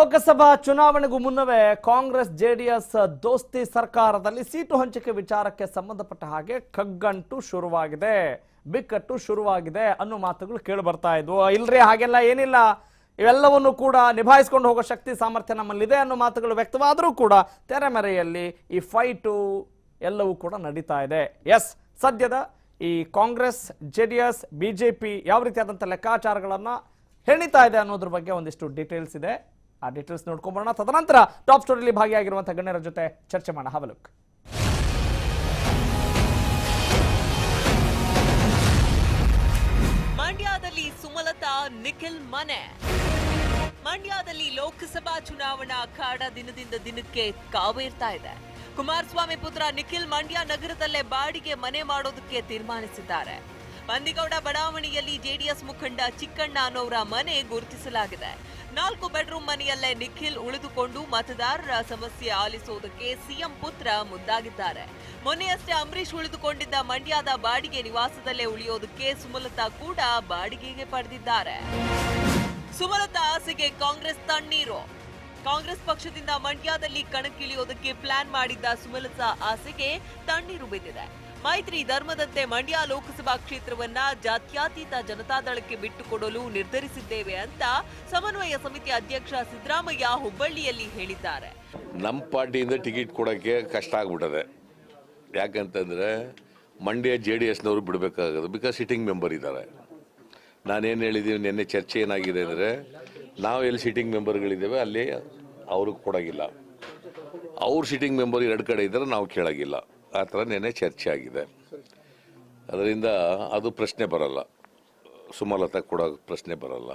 ಲೋಕಸಭಾ ಚುನಾವಣೆಗೂ ಮುನ್ನವೇ ಕಾಂಗ್ರೆಸ್ ಜೆಡಿಎಸ್ ದೋಸ್ತಿ ಸರ್ಕಾರದಲ್ಲಿ ಸೀಟು ಹಂಚಿಕೆ ವಿಚಾರಕ್ಕೆ ಸಂಬಂಧಪಟ್ಟ ಹಾಗೆ ಕಗ್ಗಂಟು ಶುರುವಾಗಿದೆ, ಬಿಕ್ಕಟ್ಟು ಶುರುವಾಗಿದೆ ಅನ್ನೋ ಮಾತುಗಳು ಕೇಳಿ ಬರ್ತಾ ಇದ್ವು. ಇಲ್ರಿ ಹಾಗೆಲ್ಲ ಏನಿಲ್ಲ, ಇವೆಲ್ಲವನ್ನು ಕೂಡ ನಿಭಾಯಿಸಿಕೊಂಡು ಹೋಗೋ ಶಕ್ತಿ ಸಾಮರ್ಥ್ಯ ನಮ್ಮಲ್ಲಿದೆ ಅನ್ನೋ ಮಾತುಗಳು ವ್ಯಕ್ತವಾದರೂ ಕೂಡ ತೆರೆಮರೆಯಲ್ಲಿ ಈ ಫೈಟು ಎಲ್ಲವೂ ಕೂಡ ನಡೀತಾ ಇದೆ. ಎಸ್, ಸದ್ಯದ ಈ ಕಾಂಗ್ರೆಸ್ ಜೆಡಿಎಸ್ ಬಿಜೆಪಿ ಯಾವ ರೀತಿಯಾದಂಥ ಲೆಕ್ಕಾಚಾರಗಳನ್ನು ಹೆಣಿತಾ ಇದೆ ಅನ್ನೋದ್ರ ಬಗ್ಗೆ ಒಂದಿಷ್ಟು ಡೀಟೇಲ್ಸ್ ಇದೆ. ಆ ಡೀಟೇಲ್ಸ್ ನೋಡ್ಕೊಂಡ್ಬರೋಣ. ತದನಂತರ ಟಾಪ್ ಸ್ಟೋರಿಯಲ್ಲಿ ಭಾಗಿಯಾಗಿರುವಂತಹ ಗಣ್ಯರ ಜೊತೆ ಚರ್ಚೆ ಮಾಡೋಣ. ಹವಲುಕ್. ಮಂಡ್ಯದಲ್ಲಿ ಸುಮಲತಾ ನಿಖಿಲ್ ಮನೆ. ಮಂಡ್ಯದಲ್ಲಿ ಲೋಕಸಭಾ ಚುನಾವಣಾ ಅಖಾಡ ದಿನದಿಂದ ದಿನಕ್ಕೆ ಕಾವೇರ್ತಾ ಇದೆ. ಕುಮಾರಸ್ವಾಮಿ ಪುತ್ರ ನಿಖಿಲ್ ಮಂಡ್ಯ ನಗರದಲ್ಲೇ ಬಾಡಿಗೆ ಮನೆ ಮಾಡೋದಕ್ಕೆ ತೀರ್ಮಾನಿಸಿದ್ದಾರೆ. ಬಂದಿಗೌಡ ಬಡಾವಣೆಯಲ್ಲಿ ಜೆಡಿಎಸ್ ಮುಖಂಡ ಚಿಕ್ಕಣ್ಣ ಅನ್ನೋರ ಮನೆ ಗುರುತಿಸಲಾಗಿದೆ. 4 ಬೆಡ್ರೂಮ್ ಮನೆಯಲ್ಲೇ ನಿಖಿಲ್ ಉಳಿದುಕೊಂಡು ಮತದಾರರ ಸಮಸ್ಯೆ ಆಲಿಸುವುದಕ್ಕೆ ಸಿಎಂ ಪುತ್ರ ಮುಂದಾಗಿದ್ದಾರೆ. ಮೊನ್ನೆಯಷ್ಟೇ ಅಂಬರೀಶ್ ಉಳಿದುಕೊಂಡಿದ್ದ ಮಂಡ್ಯದ ಬಾಡಿಗೆ ನಿವಾಸದಲ್ಲೇ ಉಳಿಯೋದಕ್ಕೆ ಸುಮಲತಾ ಕೂಡ ಬಾಡಿಗೆಗೆ ಪಡೆದಿದ್ದಾರೆ. ಸುಮಲತಾ ಆಸೆಗೆ ಕಾಂಗ್ರೆಸ್ ತಣ್ಣೀರು. ಕಾಂಗ್ರೆಸ್ ಪಕ್ಷದಿಂದ ಮಂಡ್ಯದಲ್ಲಿ ಕಣಕ್ಕಿಳಿಯೋದಕ್ಕೆ ಪ್ಲಾನ್ ಮಾಡಿದ್ದ ಸುಮಲತಾ ಆಸೆಗೆ ತಣ್ಣೀರು ಬಿದ್ದಿದೆ. ಮೈತ್ರಿ ಧರ್ಮದಂತೆ ಮಂಡ್ಯ ಲೋಕಸಭಾ ಕ್ಷೇತ್ರವನ್ನ ಜಾತ್ಯತೀತ ಜನತಾದಳಕ್ಕೆ ಬಿಟ್ಟುಕೊಡಲು ನಿರ್ಧರಿಸಿದ್ದೇವೆ ಅಂತ ಸಮನ್ವಯ ಸಮಿತಿ ಅಧ್ಯಕ್ಷ ಸಿದ್ದರಾಮಯ್ಯ ಹುಬ್ಬಳ್ಳಿಯಲ್ಲಿ ಹೇಳಿದ್ದಾರೆ. ನಮ್ಮ ಪಾರ್ಟಿಯಿಂದ ಟಿಕೆಟ್ ಕೊಡೋಕ್ಕೆ ಕಷ್ಟ ಆಗ್ಬಿಟ್ಟದೆ. ಯಾಕಂತಂದ್ರೆ ಮಂಡ್ಯ JDSನವರು ಬಿಡಬೇಕಾಗೋದು, ಬಿಕಾಸ್ ಸಿಟ್ಟಿಂಗ್ ಮೆಂಬರ್ ಇದ್ದಾರೆ. ನಾನೇನು ಹೇಳಿದ್ದೀವಿ, ನಿನ್ನೆ ಚರ್ಚೆ ಏನಾಗಿದೆ ಅಂದರೆ, ನಾವು ಎಲ್ಲಿ ಸಿಟ್ಟಿಂಗ್ ಮೆಂಬರ್ಗಳಿದ್ದೇವೆ ಅಲ್ಲಿ ಅವ್ರಿಗೆ ಕೊಡೋಗಿಲ್ಲ, ಅವ್ರು ಸಿಟ್ಟಿಂಗ್ ಮೆಂಬರ್ 2 ಕಡೆ ಇದ್ದರೆ ನಾವು ಕೇಳೋಗಿಲ್ಲ. ಆ ಥರ ನೆನ್ನೆ ಚರ್ಚೆ ಆಗಿದೆ. ಅದರಿಂದ ಅದು ಪ್ರಶ್ನೆ ಬರಲ್ಲ, ಸುಮಲತಾ ಕೊಡೋ ಪ್ರಶ್ನೆ ಬರಲ್ಲ.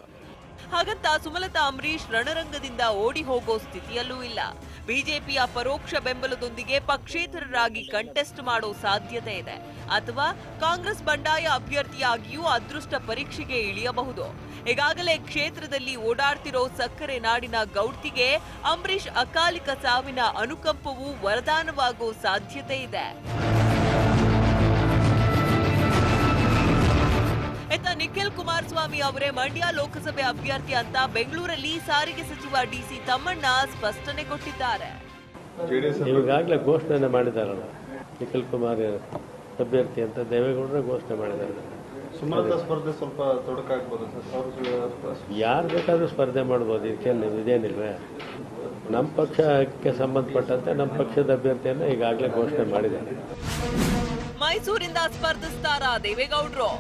ಹಾಗಂತ ಸುಮಲತಾ ಅಂಬರೀಶ್ ರಣರಂಗದಿಂದ ಓಡಿ ಹೋಗೋ ಸ್ಥಿತಿಯಲ್ಲೂ ಇಲ್ಲ. ಬಿಜೆಪಿಯ ಪರೋಕ್ಷ ಬೆಂಬಲದೊಂದಿಗೆ ಪಕ್ಷೇತರರಾಗಿ ಕಂಟೆಸ್ಟ್ ಮಾಡೋ ಸಾಧ್ಯತೆ ಇದೆ. ಅಥವಾ ಕಾಂಗ್ರೆಸ್ ಬಂಡಾಯ ಅಭ್ಯರ್ಥಿಯಾಗಿಯೂ ಅದೃಷ್ಟ ಪರೀಕ್ಷೆಗೆ ಇಳಿಯಬಹುದು. ಈಗಾಗಲೇ ಕ್ಷೇತ್ರದಲ್ಲಿ ಓಡಾಡ್ತಿರೋ ಸಕ್ಕರೆ ನಾಡಿನ ಗೌಡ್ತಿಗೆ ಅಂಬರೀಶ್ ಅಕಾಲಿಕ ಸಾವಿನ ಅನುಕಂಪವು ವರದಾನವಾಗೋ ಸಾಧ್ಯತೆ ಇದೆ. ನಿಖಿಲ್ ಕುಮಾರಸ್ವಾಮಿ ಅವರೇ ಮಂಡ್ಯ ಲೋಕಸಭೆ ಅಭ್ಯರ್ಥಿ ಅಂತ ಬೆಂಗಳೂರಲ್ಲಿ ಸಾರಿಗೆ ಸಚಿವ DC ತಮ್ಮಣ್ಣ ಸ್ಪಷ್ಟನೆ ಕೊಟ್ಟಿದ್ದಾರೆ. ಈಗಾಗಲೇ ಘೋಷಣೆ ಮಾಡಿದಾರಲ್ಲ, ನಿಖಿಲ್ ಕುಮಾರ್ ಅಭ್ಯರ್ಥಿ ಅಂತ ದೇವೇಗೌಡರೇ ಘೋಷಣೆ ಮಾಡಿದ್ದಾರೆ. ಸುಮಲತಾ ಸ್ಪರ್ಧೆ ಸ್ವಲ್ಪ ತೊಡಕಾಗ್ಬೋದು ಸರ್. ಯಾರು ಬೇಕಾದ್ರೂ ಸ್ಪರ್ಧೆ ಮಾಡ್ಬೋದು, ಇದೇನಿಲ್ವೇ. ನಮ್ಮ ಪಕ್ಷಕ್ಕೆ ಸಂಬಂಧಪಟ್ಟಂತೆ ನಮ್ಮ ಪಕ್ಷದ ಅಭ್ಯರ್ಥಿಯನ್ನು ಈಗಾಗಲೇ ಘೋಷಣೆ ಮಾಡಿದ್ದಾರೆ. ಮೈಸೂರಿಂದ ಸ್ಪರ್ಧಿಸ್ತಾರಾ ದೇವೇಗೌಡರು?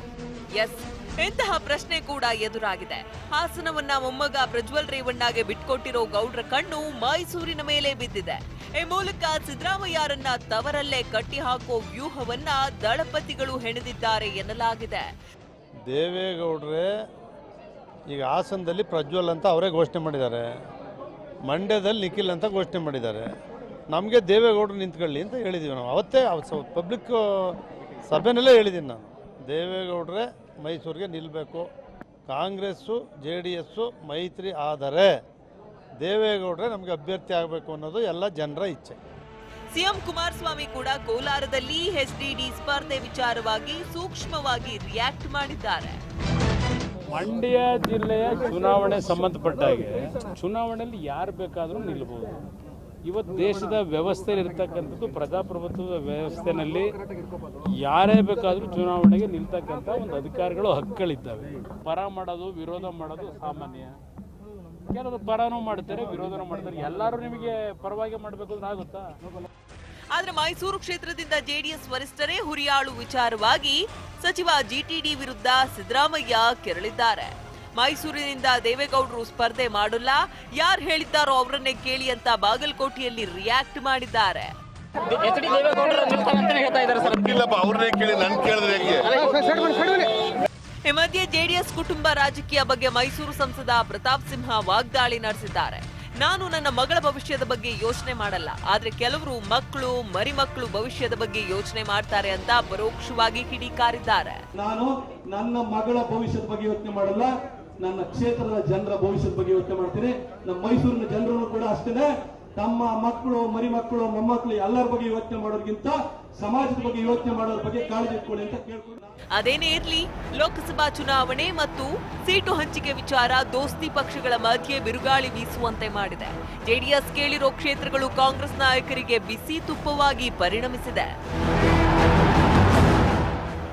ಎಸ್, ಇಂತಹ ಪ್ರಶ್ನೆ ಕೂಡ ಎದುರಾಗಿದೆ. ಹಾಸನವನ್ನ ಮೊಮ್ಮಗ ಪ್ರಜ್ವಲ್ ರೇವಣ್ಣಗೆ ಬಿಟ್ಕೊಟ್ಟಿರೋ ಗೌಡ್ರ ಕಣ್ಣು ಮೈಸೂರಿನ ಮೇಲೆ ಬಿದ್ದಿದೆ. ಈ ಮೂಲಕ ಸಿದ್ದರಾಮಯ್ಯರನ್ನ ತವರಲ್ಲೇ ಕಟ್ಟಿ ಹಾಕೋ ವ್ಯೂಹವನ್ನ ದಳಪತಿಗಳು ಹೆಣೆದಿದ್ದಾರೆ ಎನ್ನಲಾಗಿದೆ. ದೇವೇಗೌಡ್ರೆ ಈಗ ಹಾಸನದಲ್ಲಿ ಪ್ರಜ್ವಲ್ ಅಂತ ಅವರೇ ಘೋಷಣೆ ಮಾಡಿದ್ದಾರೆ, ಮಂಡ್ಯದಲ್ಲಿ ನಿಖಿಲ್ ಅಂತ ಘೋಷಣೆ ಮಾಡಿದ್ದಾರೆ. ನಮಗೆ ದೇವೇಗೌಡರು ನಿಂತ್ಕೊಳ್ಳಿ ಅಂತ ಹೇಳಿದ್ದೀವಿ ನಾವು. ಅವತ್ತೇ ಪಬ್ಲಿಕ್ ಸಭೆನಲ್ಲೇ ಹೇಳಿದ್ದೀನಿ ನಾನು, ದೇವೇಗೌಡ್ರೆ ಮೈಸೂರಿಗೆ ನಿಲ್ಲಬೇಕು, ಕಾಂಗ್ರೆಸ್ಸು JDS ಮೈತ್ರಿ ಆದರೆ ದೇವೇಗೌಡ್ರೆ ನಮಗೆ ಅಭ್ಯರ್ಥಿ ಆಗಬೇಕು ಅನ್ನೋದು ಎಲ್ಲ ಜನರ ಇಚ್ಛೆ. ಸಿಎಂ ಕುಮಾರಸ್ವಾಮಿ ಕೂಡ ಕೋಲಾರದಲ್ಲಿ HDD ಸ್ಪರ್ಧೆ ವಿಚಾರವಾಗಿ ಸೂಕ್ಷ್ಮವಾಗಿ ರಿಯಾಕ್ಟ್ ಮಾಡಿದ್ದಾರೆ. ಮಂಡ್ಯ ಜಿಲ್ಲೆಯ ಚುನಾವಣೆ ಸಂಬಂಧಪಟ್ಟಾಗೆ ಚುನಾವಣೆಯಲ್ಲಿ ಯಾರು ಬೇಕಾದರೂ ನಿಲ್ಲಬಹುದು. ಇವತ್ತು ದೇಶದ ವ್ಯವಸ್ಥೆ ಇರತಕ್ಕಂಥದ್ದು ಪ್ರಜಾಪ್ರಭುತ್ವದ ವ್ಯವಸ್ಥೆನಲ್ಲಿ ಯಾರೇ ಬೇಕಾದರೂ ಚುನಾವಣೆಗೆ ನಿಲ್ತಕ್ಕಂಥ ಒಂದು ಅಧಿಕಾರಿಗಳು ಹಕ್ಕುಗಳಿದ್ದಾವೆ. ಪರ ಮಾಡೋದು ವಿರೋಧ ಮಾಡೋದು ಸಾಮಾನ್ಯ. ಕೆಲವರು ಪರನೂ ಮಾಡ್ತಾರೆ, ವಿರೋಧನೂ ಮಾಡ್ತಾರೆ. ಎಲ್ಲರೂ ನಿಮಗೆ ಪರವಾಗಿ ಮಾಡಬೇಕು ಅಂದ್ರೆ ಆಗುತ್ತಾ? ಆದ್ರೆ ಮೈಸೂರು ಕ್ಷೇತ್ರದಿಂದ JDS ವರಿಷ್ಠರೇ ಹುರಿಯಾಳು ವಿಚಾರವಾಗಿ ಸಚಿವ GTD ವಿರುದ್ಧ ಸಿದ್ದರಾಮಯ್ಯ ಕೆರಳಿದ್ದಾರೆ. ಮೈಸೂರಿನಿಂದ ದೇವೇಗೌಡರು ಸ್ಪರ್ಧೆ ಮಾಡಲ್ಲ, ಯಾರು ಹೇಳಿದ್ದಾರೋ ಅವರನ್ನೇ ಕೇಳಿ ಅಂತ ಬಾಗಲಕೋಟೆಯಲ್ಲಿ ರಿಯಾಕ್ಟ್ ಮಾಡಿದ್ದಾರೆ. ಈ ಮಧ್ಯೆ JDS ಕುಟುಂಬ ರಾಜಕೀಯ ಬಗ್ಗೆ ಮೈಸೂರು ಸಂಸದ ಪ್ರತಾಪ್ ಸಿಂಹ ವಾಗ್ದಾಳಿ ನಡೆಸಿದ್ದಾರೆ. ನಾನು ನನ್ನ ಮಗಳ ಭವಿಷ್ಯದ ಬಗ್ಗೆ ಯೋಚನೆ ಮಾಡಲ್ಲ, ಆದ್ರೆ ಕೆಲವರು ಮಕ್ಕಳು ಮರಿಮಕ್ಕಳು ಭವಿಷ್ಯದ ಬಗ್ಗೆ ಯೋಚನೆ ಮಾಡ್ತಾರೆ ಅಂತ ಪರೋಕ್ಷವಾಗಿ ಕಿಡಿಕಾರಿದ್ದಾರೆ. ನಾನು ನನ್ನ ಮಗಳ ಭವಿಷ್ಯದ ಬಗ್ಗೆ ಯೋಚನೆ ಮಾಡಲ್ಲ, ನನ್ನ ಕ್ಷೇತ್ರದ ಜನರ ಭವಿಷ್ಯದ ಬಗ್ಗೆ ಯೋಚನೆ ಮಾಡ್ತೀನಿ. ನಮ್ಮ ಮೈಸೂರಿನ ಜನರನ್ನು ಕೂಡ ಅಷ್ಟೇ ತಮ್ಮ ಮಕ್ಕಳು ಮರಿಮಕ್ಕಳು ಮೊಮ್ಮಕ್ಕಳು ಎಲ್ಲರ ಬಗ್ಗೆ ಯೋಚನೆ ಮಾಡೋದಕ್ಕಿಂತ ಸಮಾಜದ ಬಗ್ಗೆ ಯೋಚನೆ ಮಾಡೋದ್ರ ಬಗ್ಗೆ ಕಾಳಜಿ ಇಟ್ಕೊಳ್ಳಿ ಅಂತ ಕೇಳ್ಕೊಂಡು ಅದೇನೇ ಇರ್ಲಿ, ಲೋಕಸಭಾ ಚುನಾವಣೆ ಮತ್ತು ಸೀಟು ಹಂಚಿಕೆ ವಿಚಾರ ದೋಸ್ತಿ ಪಕ್ಷಗಳ ಮಧ್ಯೆ ಬಿರುಗಾಳಿ ಬೀಸುವಂತೆ ಮಾಡಿದೆ. ಜೆಡಿಎಸ್ ಕೇಳಿರೋ ಕ್ಷೇತ್ರಗಳು ಕಾಂಗ್ರೆಸ್ ನಾಯಕರಿಗೆ ಬಿಸಿ ತುಪ್ಪವಾಗಿ ಪರಿಣಮಿಸಿದೆ.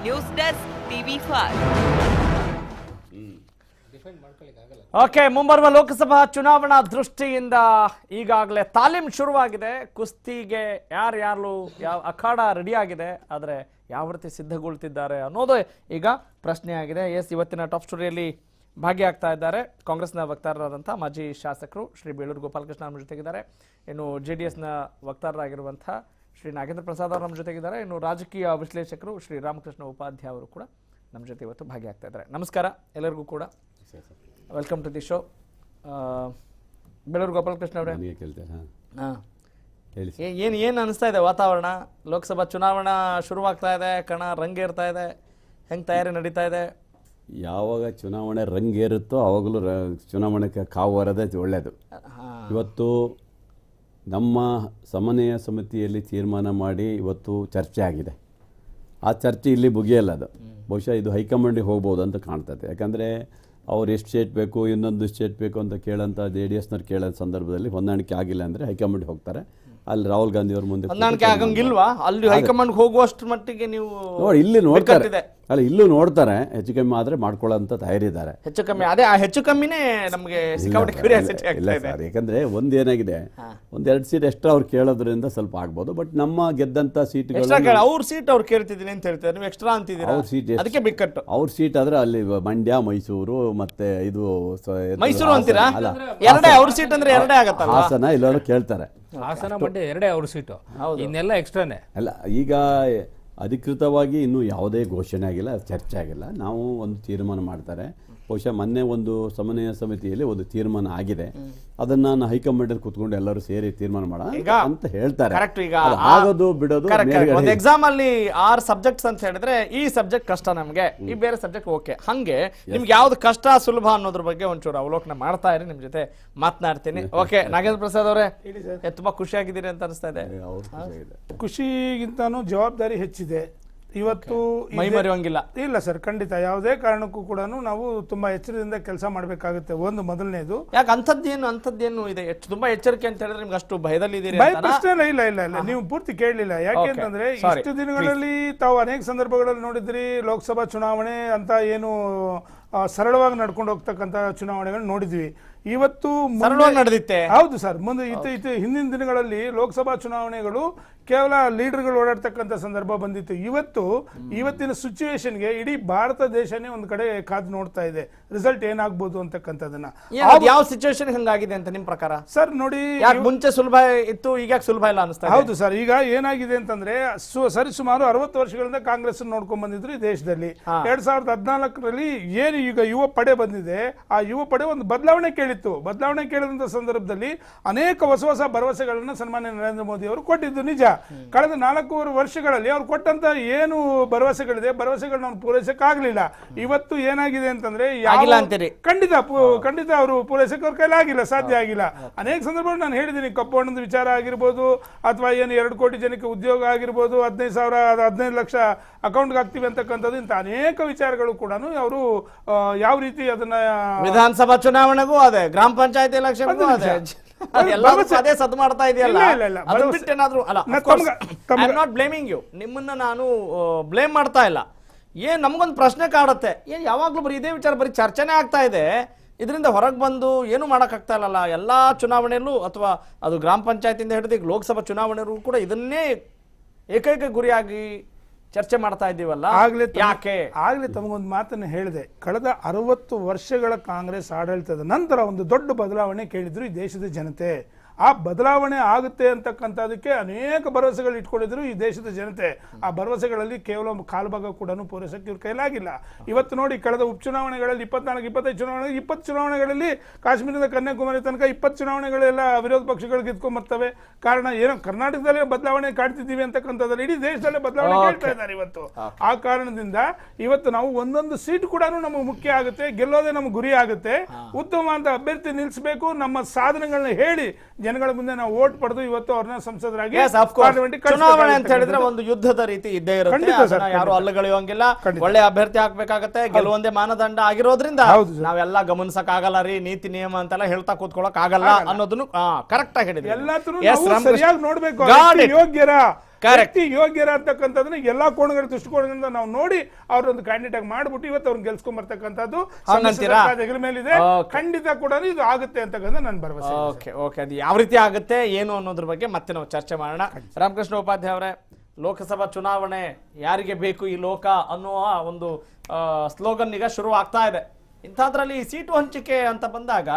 News desk TV5. ಓಕೆ, ಮುಂಬರುವ ಲೋಕಸಭಾ ಚುನಾವಣಾ ದೃಷ್ಟಿಯಿಂದ ಈಗಾಗಲೇ ತಾಲೀಮ್ ಶುರುವಾಗಿದೆ. ಕುಸ್ತಿಗೆ ಯಾರ್ಯಾರು ಯಾವ ಅಖಾಡ ರೆಡಿ ಆಗಿದೆ, ಆದರೆ ಯಾವ ರೀತಿ ಸಿದ್ಧಗೊಳ್ತಿದ್ದಾರೆ ಅನ್ನೋದು ಈಗ ಪ್ರಶ್ನೆ ಆಗಿದೆ. ಇವತ್ತಿನ ಟಾಪ್ ಸ್ಟೋರಿಯಲ್ಲಿ ಭಾಗಿಯಾಗ್ತಾ ಇದ್ದಾರೆ ಕಾಂಗ್ರೆಸ್ನ ವಕ್ತಾರರಾದಂಥ ಮಾಜಿ ಶಾಸಕರು ಶ್ರೀ ಬೇಳೂರು ಗೋಪಾಲಕೃಷ್ಣ ನಮ್ಮ ಜೊತೆಗಿದ್ದಾರೆ. ಇನ್ನು JDSನ ವಕ್ತಾರರಾಗಿರುವಂಥ ಶ್ರೀ ನಾಗೇಂದ್ರ ಪ್ರಸಾದ್ ಅವರು ನಮ್ಮ ಜೊತೆಗಿದ್ದಾರೆ. ಇನ್ನು ರಾಜಕೀಯ ವಿಶ್ಲೇಷಕರು ಶ್ರೀ ರಾಮಕೃಷ್ಣ ಉಪಾಧ್ಯಾಯ ಅವರು ಕೂಡ ನಮ್ಮ ಜೊತೆ ಇವತ್ತು ಭಾಗಿಯಾಗ್ತಾ ಇದ್ದಾರೆ. ನಮಸ್ಕಾರ ಎಲ್ಲರಿಗೂ ಕೂಡ, welcome to the show. Beluru Gopalakrishna ಅವರೇ, ಏನು ಅನಿಸ್ತಾ ಇದೆ ವಾತಾವರಣ? ಲೋಕಸಭಾ ಚುನಾವಣಾ ಶುರುವಾಗ್ತಾ ಇದೆ, ಕಣ ರಂಗೇರ್ತಾ ಇದೆ, ಹೆಂಗೆ ತಯಾರಿ ನಡೀತಾ ಇದೆ? ಯಾವಾಗ ಚುನಾವಣೆ ರಂಗೇರುತ್ತೋ ಆವಾಗಲೂ ಚುನಾವಣೆಗೆ ಕಾವು ಬರೋದೇ ಒಳ್ಳೆಯದು. ಇವತ್ತು ನಮ್ಮ ಸಮನ್ವಯ ಸಮಿತಿಯಲ್ಲಿ ತೀರ್ಮಾನ ಮಾಡಿ ಇವತ್ತು ಚರ್ಚೆ ಆಗಿದೆ. ಆ ಚರ್ಚೆ ಇಲ್ಲಿ ಮುಗಿಯಲ್ಲ. ಅದು ಬಹುಶಃ ಇದು ಹೈಕಮಾಂಡಿಗೆ ಹೋಗ್ಬೋದು ಅಂತ ಕಾಣ್ತದೆ. ಯಾಕಂದರೆ ಅವ್ರು ಎಷ್ಟು ಸ್ಟೇಟ್ ಬೇಕು, ಇನ್ನೊಂದು ಸ್ಟೇಟ್ ಬೇಕು ಅಂತ ಕೇಳೋಂಥ JDSನವ್ರು ಕೇಳೋ ಸಂದರ್ಭದಲ್ಲಿ ಹೊಂದಾಣಿಕೆ ಆಗಿಲ್ಲ ಅಂದರೆ ಹೈಕಮಾಂಡಿಗೆ ಹೋಗ್ತಾರೆ. ಅಲ್ಲಿ ರಾಹುಲ್ ಗಾಂಧಿ ಅವ್ರ ಮುಂದೆ ಹೊಂದಾಣಿಕೆ ಆಗಂಗಿಲ್ವಾ? ಅಲ್ಲಿ ಹೈಕಮಾಂಡ್ ಹೋಗುವಷ್ಟು ಮಟ್ಟಿಗೆ ನೀವು ನೋಡಿ ಇಲ್ಲಿ ನೋಡ್ತಾರೆ, ಅಲ್ಲ ಇಲ್ಲೂ ನೋಡ್ತಾರೆ. ಹೆಚ್ಚು ಕಮ್ಮಿ ಆದರೆ ಮಾಡ್ಕೊಳ್ಳೋಂಥ ತಯಾರಿದ್ದಾರೆ. ಹೆಚ್ಚು ಕಮ್ಮಿ ಅದೇ ಆ ಹೆಚ್ಚು ಕಮ್ಮಿನೇ ನಮಗೆ ಸಿಕ್ಕಾಪಟ್ಟೆ ಕ್ಯೂರಿಯಾಸಿಟಿ ಆಗ್ತಾ ಇದೆ. ಸರ್, ಯಾಕಂದರೆ ಒಂದೇನಾಗಿದೆ, 1-2 ಸೀಟ್ ಎಕ್ಸ್ಟ್ರಾ ಅವ್ರು ಕೇಳೋದ್ರಿಂದ ಸ್ವಲ್ಪ ಆಗ್ಬೋದು. ಬಟ್ ನಮ್ಮ ಗೆದ್ದಂಥ ಸೀಟ್ಗಳು ಅವ್ರ ಸೀಟ್ ಅವ್ರು ಕೇಳ್ತಿದ್ದೀನಿ ಅಂತ ಹೇಳ್ತಾರೆ, ನೀವು ಎಕ್ಸ್ಟ್ರಾ ಅಂತಿದ್ದೀರಾ. ಅವ್ರ ಸೀಟ್ ಅದಕ್ಕೆ ಬಿಕ್ಕಟ್ಟು. ಅವ್ರ ಸೀಟ್ ಆದ್ರೆ ಅಲ್ಲಿ ಮಂಡ್ಯ, ಮೈಸೂರು ಮತ್ತೆ ಇದು ಮೈಸೂರು ಅಂತೀರಾ? ಎರಡೇ ಅವ್ರ ಸೀಟ್ ಅಂದ್ರೆ ಎರಡೇ ಆಗತ್ತಲ್ಲ. ಹಾಸನ ಇಲ್ಲೆಲ್ಲ ಕೇಳ್ತಾರೆ. ಹಾಸನ ಮಂಡ್ಯ ಎರಡೇ ಅವ್ರ ಸೀಟು, ಇನ್ನೆಲ್ಲ ಎಕ್ಸ್ಟ್ರಾನೇ. ಅಲ್ಲ, ಈಗ ಅಧಿಕೃತವಾಗಿ ಇನ್ನೂ ಯಾವುದೇ ಘೋಷಣೆ ಆಗಿಲ್ಲ, ಚರ್ಚೆ ಆಗಿಲ್ಲ. ನಾವು ಒಂದು ತೀರ್ಮಾನ ಮಾಡ್ತಾರೆ. ಬಹುಶಃ ಮೊನ್ನೆ ಒಂದು ಸಮನ್ವಯ ಸಮಿತಿಯಲ್ಲಿ ಒಂದು ತೀರ್ಮಾನ ಆಗಿದೆ. ಅದನ್ನ ನಾನು ಹೈಕಮಾಂಡಲ್ಲಿ ಕೂತ್ಕೊಂಡು ಎಲ್ಲರೂ ಸೇರಿ ತೀರ್ಮಾನ ಮಾಡ ಅಂತ ಹೇಳ್ತಾರೆ. ಆಗೋದು ಬಿಡೋದು. ಒಂದು ಎಕ್ಸಾಮ್ ಅಲ್ಲಿ 6 ಸಬ್ಜೆಕ್ಟ್ಸ್ ಅಂತ ಹೇಳಿದ್ರೆ ಈ ಸಬ್ಜೆಕ್ಟ್ ಕಷ್ಟ ನಮ್ಗೆ, ಈ ಬೇರೆ ಸಬ್ಜೆಕ್ಟ್ ಓಕೆ. ಹಂಗೆ ನಿಮ್ಗೆ ಯಾವ್ದು ಕಷ್ಟ ಸುಲಭ ಅನ್ನೋದ್ರ ಬಗ್ಗೆ ಒಂಚೂರು ಅವಲೋಕನ ಮಾಡ್ತಾ ಇರಿ, ನಿಮ್ ಜೊತೆ ಮಾತನಾಡ್ತೀನಿ. ಓಕೆ, ನಾಗೇಂದ್ರ ಪ್ರಸಾದ್ ಅವರೇ, ತುಂಬಾ ಖುಷಿಯಾಗಿದ್ದೀರಿ ಅಂತ ಅನಿಸ್ತಾ ಇದೆ. ಖುಷಿಗಿಂತಾನು ಜವಾಬ್ದಾರಿ ಹೆಚ್ಚಿದೆ ಇವತ್ತು. ಮೈ ಮರೆಯುವಂಗಿಲ್ಲ. ಇಲ್ಲ ಸರ್, ಖಂಡಿತ ಯಾವುದೇ ಕಾರಣಕ್ಕೂ ಕೂಡ ನಾವು ತುಂಬಾ ಎಚ್ಚರದಿಂದ ಕೆಲಸ ಮಾಡಬೇಕಾಗುತ್ತೆ. ಒಂದು ಮೊದಲನೇದು, ಯಾಕೆ ಅಂಥದ್ದೇನು ಇದೆ ತುಂಬಾ ಎಚ್ಚರಿಕೆ ಅಂತ ಹೇಳಿದ್ರೆ ನಿಮ್ಗೆ ಅಷ್ಟು ಭಯದಲ್ಲಿ ಇದೀರಿ? ಇಲ್ಲ ನೀವು ಪೂರ್ತಿ ಕೇಳಲಿಲ್ಲ. ಯಾಕೆಂತಂದ್ರೆ ಇಷ್ಟು ದಿನಗಳಲ್ಲಿ ತಾವು ಅನೇಕ ಸಂದರ್ಭಗಳಲ್ಲಿ ನೋಡಿದ್ರಿ, ಲೋಕಸಭಾ ಚುನಾವಣೆ ಅಂತ ಏನು ಸರಳವಾಗಿ ನಡ್ಕೊಂಡು ಹೋಗ್ತಕ್ಕಂಥ ಚುನಾವಣೆಗಳು ನೋಡಿದ್ವಿ. ಇವತ್ತು ನಡೆದಿತ್ತೆ. ಹೌದು ಸರ್, ಮುಂದೆ ಹಿಂದಿನ ದಿನಗಳಲ್ಲಿ ಲೋಕಸಭಾ ಚುನಾವಣೆಗಳು ಕೇವಲ ಲೀಡರ್ಗಳು ಓಡಾಡ್ತಕ್ಕಂಥ ಸಂದರ್ಭ ಬಂದಿತ್ತು. ಇವತ್ತಿನ ಸಿಚುವೇಶನ್ಗೆ ಇಡೀ ಭಾರತ ದೇಶನೇ ಒಂದು ಕಡೆ ಕಾದು ನೋಡ್ತಾ ಇದೆ, ರಿಸಲ್ಟ್ ಏನಾಗ್ಬೋದು ಅಂತಕ್ಕಂಥದನ್ನ. ಯಾವ ಸಿಚುವೇಶನ್ ಹಂಗಾಗಿದೆ ಅಂತ ನಿಮ್ ಪ್ರಕಾರ? ಸರ್ ನೋಡಿ, ಮುಂಚೆ ಸುಲಭ ಇತ್ತು, ಈಗ ಸುಲಭ ಇಲ್ಲ ಅನಿಸ್ತಾ. ಹೌದು ಸರ್, ಈಗ ಏನಾಗಿದೆ ಅಂತಂದ್ರೆ ಸರಿಸುಮಾರು 60 ವರ್ಷಗಳಿಂದ ಕಾಂಗ್ರೆಸ್ ನೋಡ್ಕೊಂಡ್ ಬಂದಿದ್ರು ಈ ದೇಶದಲ್ಲಿ. 2014ರಲ್ಲಿ ಏನು ಈಗ ಯುವ ಪಡೆ ಬಂದಿದೆ, ಆ ಯುವ ಪಡೆ ಒಂದು ಬದಲಾವಣೆ ಬದಲಾವಣೆ ಕೇಳಿದಂತ ಸಂದರ್ಭದಲ್ಲಿ ಅನೇಕ ಹೊಸ ಭರವಸೆಗಳನ್ನ ಸನ್ಮಾನ್ಯ ನರೇಂದ್ರ ಮೋದಿ ಅವರು ಕೊಟ್ಟಿದ್ದು ನಿಜ. ಕಳೆದ 4 ವರ್ಷಗಳಲ್ಲಿ ಅವ್ರು ಕೊಟ್ಟಂತ ಏನು ಭರವಸೆಗಳನ್ನ ಅವ್ರು ಪೂರೈಸಕ್ಕಾಗ್ಲಿಲ್ಲ. ಇವತ್ತು ಏನಾಗಿದೆ ಅಂತಂದ್ರೆ ಖಂಡಿತ ಅವರು ಪೂರೈಸಕ್ಕೆ ಅವ್ರ ಕೈಲಾಗಿಲ್ಲ, ಸಾಧ್ಯ ಆಗಿಲ್ಲ. ಅನೇಕ ಸಂದರ್ಭದಲ್ಲಿ ನಾನು ಹೇಳಿದ್ದೀನಿ, ಕಪ್ಪು ಹಣದ ವಿಚಾರ ಆಗಿರ್ಬೋದು, ಅಥವಾ ಏನು 2 ಕೋಟಿ ಜನಕ್ಕೆ ಉದ್ಯೋಗ ಆಗಿರ್ಬೋದು, 15 ಲಕ್ಷ ಅಕೌಂಟ್ಗೆ ಹಾಕ್ತಿವಿ ಅಂತಕ್ಕಂಥದ್ದು, ಇಂಥ ಅನೇಕ ವಿಚಾರಗಳು ಕೂಡ ಅವರು ಯಾವ ರೀತಿ ಅದನ್ನ ವಿಧಾನಸಭಾ ಚುನಾವಣೆಗೂ ಅದೇ, ಗ್ರಾಮ ಪಂಚಾಯತ್ ಎಲೆಕ್ಷನ್ ಅದೇ ಸದ್ ಮಾಡ್ತಾ ಇದೆಯಲ್ಲ. ನಿಮ್ಮನ್ನ ನಾನು ಬ್ಲೇಮ್ ಮಾಡ್ತಾ ಇಲ್ಲ. ನಮ್ಗೊಂದು ಪ್ರಶ್ನೆ ಕಾಡುತ್ತೆ, ಯಾವಾಗ್ಲೂ ಬರೀ ಇದೇ ವಿಚಾರ, ಬರೀ ಚರ್ಚೆನೇ ಆಗ್ತಾ ಇದೆ. ಇದರಿಂದ ಹೊರಗೆ ಬಂದು ಏನು ಮಾಡಕ್ಕಾಗ್ತಾ ಇಲ್ಲಲ್ಲ. ಎಲ್ಲಾ ಚುನಾವಣೆಯಲ್ಲೂ ಅಥವಾ ಅದು ಗ್ರಾಮ ಪಂಚಾಯತಿಂದ ಹಿಡಿದು ಲೋಕಸಭಾ ಚುನಾವಣೆಗೂ ಕೂಡ ಇದನ್ನೇ ಏಕೈಕ ಗುರಿಯಾಗಿ ಚರ್ಚೆ ಮಾಡ್ತಾ ಇದ್ದೀವಲ್ಲ. ಆಗ್ಲೇ ತಮಗೊಂದು ಮಾತನ್ನು ಹೇಳಿದೆ, ಕಳೆದ 60 ವರ್ಷಗಳ ಕಾಂಗ್ರೆಸ್ ಆಡಳಿತದ ನಂತರ ಒಂದು ದೊಡ್ಡ ಬದಲಾವಣೆ ಕೇಳಿದ್ರು ಈ ದೇಶದ ಜನತೆ. ಆ ಬದಲಾವಣೆ ಆಗುತ್ತೆ ಅಂತಕ್ಕಂಥದಕ್ಕೆ ಅನೇಕ ಭರವಸೆಗಳು ಇಟ್ಕೊಂಡಿದ್ರು ಈ ದೇಶದ ಜನತೆ. ಆ ಭರವಸೆಗಳಲ್ಲಿ ಕೇವಲ ಕಾಲ್ಭಾಗ ಕೂಡ ಪೂರೈಸಕ್ಕೆ ಇವ್ರ ಕೈಲಾಗಿಲ್ಲ. ಇವತ್ತು ನೋಡಿ, ಕಳೆದ ಉಪಚುನಾವಣೆಗಳಲ್ಲಿ 24-25 ಚುನಾವಣೆ, 20 ಚುನಾವಣೆಗಳಲ್ಲಿ ಕಾಶ್ಮೀರದ ಕನ್ಯಾಕುಮಾರಿ ತನಕ 20 ಚುನಾವಣೆಗಳೆಲ್ಲ ವಿರೋಧ ಪಕ್ಷಗಳು ಗೆದ್ಕೊಂಡ್ಬರ್ತವೆ. ಕಾರಣ ಏನೋ ಕರ್ನಾಟಕದಲ್ಲೇ ಬದಲಾವಣೆ ಕಾಡ್ತಿದ್ದೀವಿ ಅಂತಕ್ಕಂಥದ್ರಲ್ಲಿ ಇಡೀ ದೇಶದಲ್ಲೇ ಬದಲಾವಣೆ ಕೇಳ್ತಾ ಇದ್ದಾರೆ ಇವತ್ತು. ಆ ಕಾರಣದಿಂದ ಇವತ್ತು ನಾವು ಒಂದೊಂದು ಸೀಟ್ ಕೂಡ ನಮಗೆ ಮುಖ್ಯ ಆಗುತ್ತೆ, ಗೆಲ್ಲೋದೇ ನಮ್ಗೆ ಗುರಿ ಆಗುತ್ತೆ. ಉತ್ತಮ ಅಂತ ಅಭ್ಯರ್ಥಿ ನಿಲ್ಲಿಸಬೇಕು, ನಮ್ಮ ಸಾಧನೆಗಳನ್ನ ಹೇಳಿ ಜನಗಳ ಮುಂದೆ ನಾವು ಓಟ್ ಪಡೆದು ಇವತ್ತು ಅವ್ರನ್ನ ಸಂಸದರಾಗಿ Yes, of course. ಚುನಾವಣೆ ಅಂತ ಹೇಳಿದ್ರೆ ಒಂದು ಯುದ್ಧದ ರೀತಿ ಇದ್ದೇ ಇರುತ್ತೆ. ಖಂಡಿತ ಸರ್, ಅದನ್ನ ಯಾರು ಅಲ್ಲಗಳೆಯುವಂಗಿಲ್ಲ. ಒಳ್ಳೆ ಅಭ್ಯರ್ಥಿ ಹಾಕ್ಬೇಕಾಗತ್ತೆ, ಗೆಲುವೊಂದೇ ಮಾನದಂಡ ಆಗಿರೋದ್ರಿಂದ ಹೌದು ಸರ್. ನಾವೆಲ್ಲ ಗಮನಿಸಕ್ ಆಗಲ್ಲ ರೀ, ನೀತಿ ನಿಯಮ ಅಂತೆಲ್ಲ ಹೇಳ್ತಾ ಕೂತ್ಕೊಳ್ಳಕ್ ಆಗಲ್ಲ ಅನ್ನೋದನ್ನು ಕರೆಕ್ಟ್ ಆಗಿ ಹೇಳಿದ್ರಿ. ಎಲ್ಲಾದ್ರೂ Yes, ನಾವು ರಾಮಕೃಷ್ಣ. ಸರಿಯಾಗಿ ನೋಡ್ಬೇಕು. Got it. ಯೋಗ್ಯರ Correct. ಯೋಗ್ಯರ ಅಂತಕ್ಕಂಥದ್ದನ್ನ ಎಲ್ಲಾ ಕೋಣಗಳ ದೃಷ್ಟಿಕೋನದಿಂದ ನಾವು ನೋಡಿ ಅವ್ರೊಂದು ಕ್ಯಾಂಡಿಡೇಟ್ ಆಗಿ ಮಾಡ್ಬಿಟ್ಟು ಇವತ್ತು ಅವ್ರನ್ನ ಗೆಲ್ಸ್ಕೊಂಡ್ ಬರ್ತಕ್ಕಂಥದ್ದು ಹಂಗಂತೀರಾ? ಹೆಗಲ ಮೇಲಿದೆ. Okay. ಖಂಡಿತ ಕೂಡ ಇದು ಆಗುತ್ತೆ ಅಂತಕ್ಕಂಥ ನನ್ನ ಭರವಸೆ. ಓಕೆ ಅದು ಯಾವ ರೀತಿ ಆಗುತ್ತೆ ಏನು ಅನ್ನೋದ್ರ ಬಗ್ಗೆ ಮತ್ತೆ ನಾವು ಚರ್ಚೆ ಮಾಡೋಣ. ರಾಮಕೃಷ್ಣ ಉಪಾಧ್ಯಾಯ ಅವರೇ, ಲೋಕಸಭಾ ಚುನಾವಣೆ ಯಾರಿಗೆ ಬೇಕು ಈ ಲೋಕ ಅನ್ನುವ ಒಂದು ಸ್ಲೋಗನ್ ಈಗ ಶುರು ಆಗ್ತಾ ಇದೆ. ಇಂಥದ್ರಲ್ಲಿ ಸೀಟು ಹಂಚಿಕೆ ಅಂತ ಬಂದಾಗ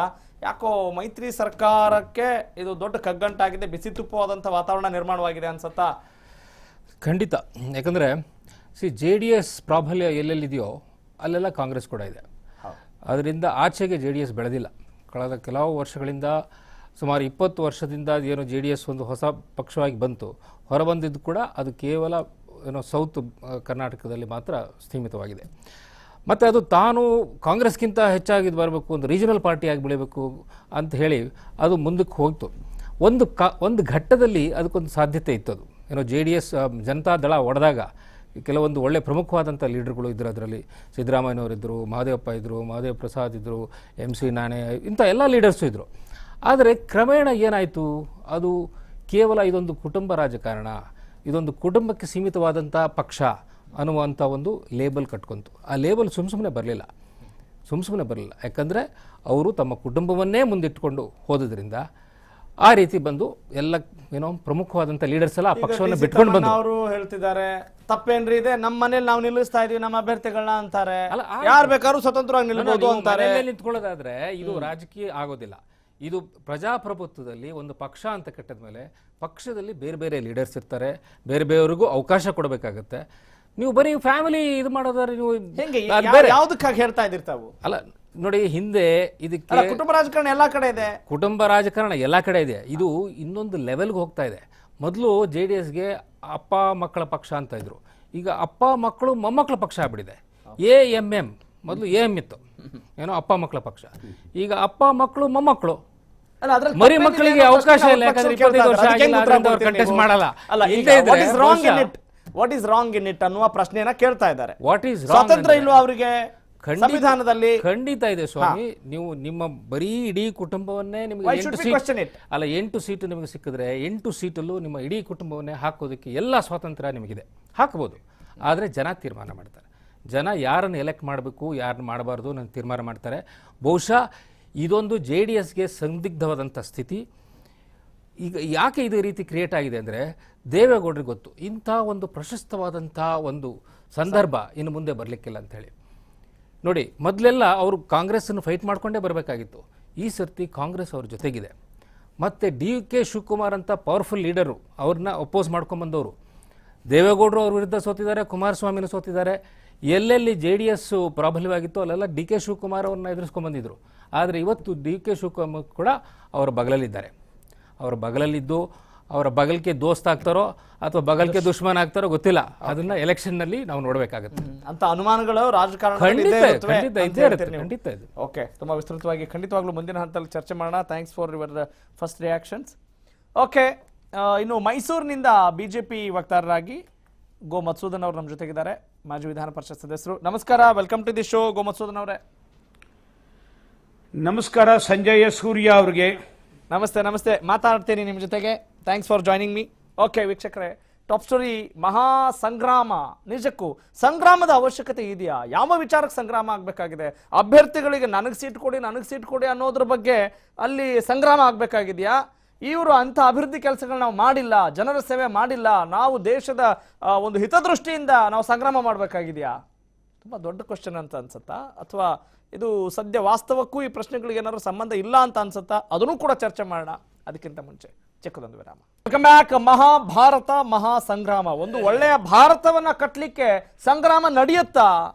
ಯಾಕೋ ಮೈತ್ರಿ ಸರ್ಕಾರಕ್ಕೆ ಇದು ದೊಡ್ಡ ಕಗ್ಗಂಟಾಗಿದೆ, ಬಿಸಿ ತುಪ್ಪವಾದಂಥ ವಾತಾವರಣ ನಿರ್ಮಾಣವಾಗಿದೆ ಅನ್ಸತ್ತಾ? ಖಂಡಿತ. ಯಾಕಂದರೆ ಜೆ ಡಿ ಎಸ್ ಪ್ರಾಬಲ್ಯ ಎಲ್ಲೆಲ್ಲಿದೆಯೋ ಅಲ್ಲೆಲ್ಲ ಕಾಂಗ್ರೆಸ್ ಕೂಡ ಇದೆ. ಅದರಿಂದ ಆಚೆಗೆ ಜೆ ಡಿ ಎಸ್ ಬೆಳೆದಿಲ್ಲ. ಕಳೆದ ಕೆಲವು ವರ್ಷಗಳಿಂದ ಸುಮಾರು 20 ವರ್ಷದಿಂದ ಏನು ಜೆ ಡಿ ಎಸ್ ಒಂದು ಹೊಸ ಪಕ್ಷವಾಗಿ ಬಂತು, ಹೊರಬಂದಿದ್ದು ಕೂಡ ಅದು ಕೇವಲ ಸೌತ್ ಕರ್ನಾಟಕದಲ್ಲಿ ಮಾತ್ರ ಸ್ಥೀಮಿತವಾಗಿದೆ. ಮತ್ತು ಅದು ತಾನು ಕಾಂಗ್ರೆಸ್ಗಿಂತ ಹೆಚ್ಚಾಗಿ ಬರಬೇಕು, ಒಂದು ರೀಜನಲ್ ಪಾರ್ಟಿಯಾಗಿ ಬೆಳಿಬೇಕು ಅಂತ ಹೇಳಿ ಅದು ಮುಂದಕ್ಕೆ ಹೋಗ್ತು. ಒಂದು ಘಟ್ಟದಲ್ಲಿ ಅದಕ್ಕೊಂದು ಸಾಧ್ಯತೆ ಇತ್ತು. ಅದು ಜೆ ಡಿ ಎಸ್ ಜನತಾದಳ ಒಡೆದಾಗ ಕೆಲವೊಂದು ಒಳ್ಳೆ ಪ್ರಮುಖವಾದಂಥ ಲೀಡರ್ಗಳು ಇದ್ದರು. ಅದರಲ್ಲಿ ಸಿದ್ದರಾಮಯ್ಯನವರಿದ್ದರು, ಮಹದೇವಪ್ಪ ಇದ್ದರು, ಮಹದೇವ್ ಪ್ರಸಾದ್ ಇದ್ದರು, MC ನಾಣೆ, ಇಂಥ ಎಲ್ಲ ಲೀಡರ್ಸು ಇದ್ದರು. ಆದರೆ ಕ್ರಮೇಣ ಏನಾಯಿತು, ಅದು ಕೇವಲ ಇದೊಂದು ಕುಟುಂಬ ರಾಜಕಾರಣ, ಇದೊಂದು ಕುಟುಂಬಕ್ಕೆ ಸೀಮಿತವಾದಂಥ ಪಕ್ಷ ಅನ್ನುವಂಥ ಒಂದು ಲೇಬಲ್ ಕಟ್ಕೊಂತು. ಆ ಲೇಬಲ್ ಸುಮ್ಮನೆ ಬರಲಿಲ್ಲ. ಯಾಕಂದರೆ ಅವರು ತಮ್ಮ ಕುಟುಂಬವನ್ನೇ ಮುಂದಿಟ್ಕೊಂಡು ಹೋದ್ರಿಂದ ಆ ರೀತಿ ಬಂದು ಎಲ್ಲ ಪ್ರಮುಖವಾದಂಥ ಲೀಡರ್ಸ್ ಎಲ್ಲ ಆ ಪಕ್ಷವನ್ನು ಬಿಟ್ಕೊಂಡು ಬಂದು ಅವರು ಹೇಳ್ತಿದ್ದಾರೆ ತಪ್ಪೇನ್ರಿ ಇದೆ, ನಮ್ಮ ಮನೇಲಿ ನಾವು ನಿಲ್ಲಿಸ್ತಾ ಇದೀವಿ ನಮ್ಮ ಅಭ್ಯರ್ಥಿಗಳನ್ನ ಅಂತಾರೆ. ಯಾರು ಬೇಕಾದ್ರೂ ಸ್ವತಂತ್ರವಾಗಿ ನಿಲ್ಬಹುದು ಅಂತಾರೆ. ನಿಂತ್ಕೊಳ್ಳೋದಾದ್ರೆ ಇದು ರಾಜಕೀಯ ಆಗೋದಿಲ್ಲ. ಇದು ಪ್ರಜಾಪ್ರಭುತ್ವದಲ್ಲಿ ಒಂದು ಪಕ್ಷ ಅಂತ ಕಟ್ಟಿದ ಮೇಲೆ ಪಕ್ಷದಲ್ಲಿ ಬೇರೆ ಬೇರೆ ಲೀಡರ್ಸ್ ಇರ್ತಾರೆ, ಬೇರೆ ಬೇರೆಯವರಿಗೂ ಅವಕಾಶ ಕೊಡಬೇಕಾಗತ್ತೆ. ನೀವು ಬರೀ ಫ್ಯಾಮಿಲಿ ಇದು ಮಾಡೋದಾದ್ರೆ ನೀವು ಯಾವ್ದಕ್ಕಾಗಿ ಹೇಳ್ತಾ ಇದಿರ್ತಾವು ಅಲ್ಲ. ನೋಡಿ, ಹಿಂದೆ ಇದಕ್ಕೆ ಕುಟುಂಬ ರಾಜಕಾರಣ ಎಲ್ಲಾ ಕಡೆ ಇದೆ. ಕುಟುಂಬ ರಾಜಕಾರಣ ಎಲ್ಲ ಕಡೆ ಇದೆ. ಇದು ಇನ್ನೊಂದು ಲೆವೆಲ್ಗೆ ಹೋಗ್ತಾ ಇದೆ. ಮೊದಲು ಜೆ ಡಿ ಎಸ್ಗೆ ಅಪ್ಪ ಮಕ್ಕಳ ಪಕ್ಷ ಅಂತ ಇದ್ರು. ಈಗ ಅಪ್ಪ ಮಕ್ಕಳು ಮೊಮ್ಮಕ್ಕಳ ಪಕ್ಷ ಆಗ್ಬಿಟ್ಟಿದೆ. AMM ಮೊದಲು AM ಇತ್ತು, ಅಪ್ಪ ಮಕ್ಕಳ ಪಕ್ಷ. ಈಗ ಅಪ್ಪ ಮಕ್ಕಳು ಮೊಮ್ಮಕ್ಕಳು, ಮರಿ ಮಕ್ಕಳಿಗೆ ಅವಕಾಶ ಇಲ್ಲ. ಯಾಕಂದ್ರೆ 25 ವರ್ಷ ಆಗಿಲ್ಲ, ಕಂಟೆಸ್ಟ್ ಮಾಡಲ್ಲ. What is wrong in it ಅನ್ನುವ ಪ್ರಶ್ನೆಯನ್ನ ಕೇಳ್ತಾ ಇದ್ದಾರೆ. ವಾಟ್ ಈಸ್ ಸ್ವಾತಂತ್ರ್ಯ ಇಲ್ವಾ ಅವರಿಗೆ ಸಂವಿಧಾನದಲ್ಲಿ? ಖಂಡಿತ ಇದೆ ಸ್ವಾಮಿ. ನೀವು ನಿಮ್ಮ ಬರೀ ಇಡೀ ಕುಟುಂಬವನ್ನೇ ನಿಮಗೆ 8 ಸೀಟು ನಿಮಗೆ ಸಿಕ್ಕಿದ್ರೆ 8 ಸೀಟಲ್ಲೂ ನಿಮ್ಮ ಇಡೀ ಕುಟುಂಬವನ್ನೇ ಹಾಕೋದಕ್ಕೆ ಎಲ್ಲ ಸ್ವಾತಂತ್ರ್ಯ ನಿಮಗಿದೆ, ಹಾಕಬಹುದು. ಆದರೆ ಜನ ತೀರ್ಮಾನ ಮಾಡ್ತಾರೆ. ಜನ ಯಾರನ್ನು ಎಲೆಕ್ಟ್ ಮಾಡಬೇಕು, ಯಾರನ್ನು ಮಾಡಬಾರ್ದು ನಾನು ತೀರ್ಮಾನ ಮಾಡ್ತಾರೆ. ಬಹುಶಃ ಇದೊಂದು ಜೆ ಡಿ ಎಸ್ಗೆ ಸಂದಿಗ್ಧವಾದಂಥ ಸ್ಥಿತಿ. ಈಗ ಯಾಕೆ ಇದೇ ರೀತಿ ಕ್ರಿಯೇಟ್ ಆಗಿದೆ ಅಂದರೆ, ದೇವೇಗೌಡರಿಗೆ ಗೊತ್ತು ಇಂಥ ಒಂದು ಪ್ರಶಸ್ತವಾದಂಥ ಒಂದು ಸಂದರ್ಭ ಇನ್ನು ಮುಂದೆ ಬರಲಿಕ್ಕಿಲ್ಲ ಅಂಥೇಳಿ. ನೋಡಿ, ಮೊದಲೆಲ್ಲ ಅವರು ಕಾಂಗ್ರೆಸ್ಸನ್ನು ಫೈಟ್ ಮಾಡಿಕೊಂಡೇ ಬರಬೇಕಾಗಿತ್ತು. ಈ ಸರ್ತಿ ಕಾಂಗ್ರೆಸ್ ಅವ್ರ ಜೊತೆಗಿದೆ. ಮತ್ತು DK ಶಿವಕುಮಾರ್ ಅಂತ ಪವರ್ಫುಲ್ ಲೀಡರು, ಅವ್ರನ್ನ ಅಪೋಸ್ ಮಾಡ್ಕೊಂಬಂದವರು. ದೇವೇಗೌಡರು ಅವ್ರ ವಿರುದ್ಧ ಸೋತಿದ್ದಾರೆ, ಕುಮಾರಸ್ವಾಮಿನೂ ಸೋತಿದ್ದಾರೆ. ಎಲ್ಲೆಲ್ಲಿ ಜೆ ಡಿ ಎಸ್ ಪ್ರಾಬಲ್ಯವಾಗಿತ್ತು ಅಲ್ಲೆಲ್ಲ DK ಶಿವಕುಮಾರ್ ಅವ್ರನ್ನ ಎದುರಿಸ್ಕೊಂಡ್ಬಂದಿದ್ರು. ಆದರೆ ಇವತ್ತು DK ಶಿವಕುಮಾರ್ ಕೂಡ ಅವರ ಬಗಲಲ್ಲಿದ್ದಾರೆ. ಅವರ ಬಗಲಲ್ಲಿದ್ದು ಅವರ ಬಗಲ್ಗೆ ದೋಸ್ತ್ ಆಗ್ತಾರೋ ಅಥವಾ ಬಗಲ್ಗೆ ದುಶ್ಮನ್ ಆಗ್ತಾರೋ ಗೊತ್ತಿಲ್ಲ. ಅದನ್ನ ಎಲೆಕ್ಷನ್ನಲ್ಲಿ ನಾವು ನೋಡಬೇಕಾಗುತ್ತೆ. ಅಂತ ಅನುಮಾನಗಳು ರಾಜಕಾರಣದಲ್ಲಿ ಖಂಡಿತ ಇದೆ. ಓಕೆ, ತುಂಬಾ ವಿಸ್ತೃತವಾಗಿ ಖಂಡಿತವಾಗ್ಲೂ ಮುಂದಿನ ಹಂತದಲ್ಲಿ ಚರ್ಚೆ ಮಾಡೋಣ. Thanks for your first reactions. Okay, ಇನ್ನು ಮೈಸೂರಿನಿಂದ ಬಿಜೆಪಿ ವಕ್ತಾರರಾಗಿ ಗೋ ಮಧುಸೂದನ್ ಅವರು ನಮ್ಮ ಜೊತೆಗಿದ್ದಾರೆ, ಮಾಜಿ ವಿಧಾನ ಪರಿಷತ್ ಸದಸ್ಯರು. ನಮಸ್ಕಾರ, ವೆಲ್ಕಮ್ ಟು ದಿ ಶೋ ಗೋ ಮಧುಸೂದನ್ ಅವರೇ. ನಮಸ್ಕಾರ ಸಂಜಯ ಸೂರ್ಯ ಅವ್ರಿಗೆ. ನಮಸ್ತೆ. ಮಾತಾಡ್ತೀನಿ ನಿಮ್ಮ ಜೊತೆಗೆ. Thanks for joining me. Okay ವೀಕ್ಷಕರೇ, ಟಾಪ್ ಸ್ಟೋರಿ ಮಹಾ ಸಂಗ್ರಾಮ. ನಿಜಕ್ಕೂ ಸಂಗ್ರಾಮದ ಅವಶ್ಯಕತೆ ಇದೆಯಾ? ಯಾವ ವಿಚಾರಕ್ಕೆ ಸಂಗ್ರಾಮ ಆಗಬೇಕಾಗಿದೆ? ಅಭ್ಯರ್ಥಿಗಳಿಗೆ ನನಗೆ ಸೀಟ್ ಕೊಡಿ ಅನ್ನೋದ್ರ ಬಗ್ಗೆ ಅಲ್ಲಿ ಸಂಗ್ರಾಮ ಆಗಬೇಕಾಗಿದೆಯಾ? ಇವರು ಅಂಥ ಅಭಿವೃದ್ಧಿ ಕೆಲಸಗಳು ನಾವು ಮಾಡಿಲ್ಲ, ಜನರ ಸೇವೆ ಮಾಡಿಲ್ಲ, ನಾವು ದೇಶದ ಒಂದು ಹಿತದೃಷ್ಟಿಯಿಂದ ನಾವು ಸಂಗ್ರಾಮ ಮಾಡಬೇಕಾಗಿದೆಯಾ? ತುಂಬ ದೊಡ್ಡ ಕ್ವಶನ್ ಅಂತ ಅನ್ಸುತ್ತಾ, ಅಥವಾ ಇದು ಸದ್ಯ ವಾಸ್ತವಕ್ಕೂ ಈ ಪ್ರಶ್ನೆಗಳಿಗೆ ಏನಾದ್ರು ಸಂಬಂಧ ಇಲ್ಲ ಅಂತ ಅನ್ಸುತ್ತಾ? ಅದನ್ನು ಕೂಡ ಚರ್ಚೆ ಮಾಡೋಣ. ಅದಕ್ಕಿಂತ ಮುಂಚೆ ಚಿಕ್ಕದೊಂದು ವಿರಾಮ. Welcome back. ಮಹಾಭಾರತ ಮಹಾ ಸಂಗ್ರಾಮ. ಒಂದು ಒಳ್ಳೆಯ ಭಾರತವನ್ನ ಕಟ್ಟಲಿಕ್ಕೆ ಸಂಗ್ರಾಮ ನಡೆಯುತ್ತಾ?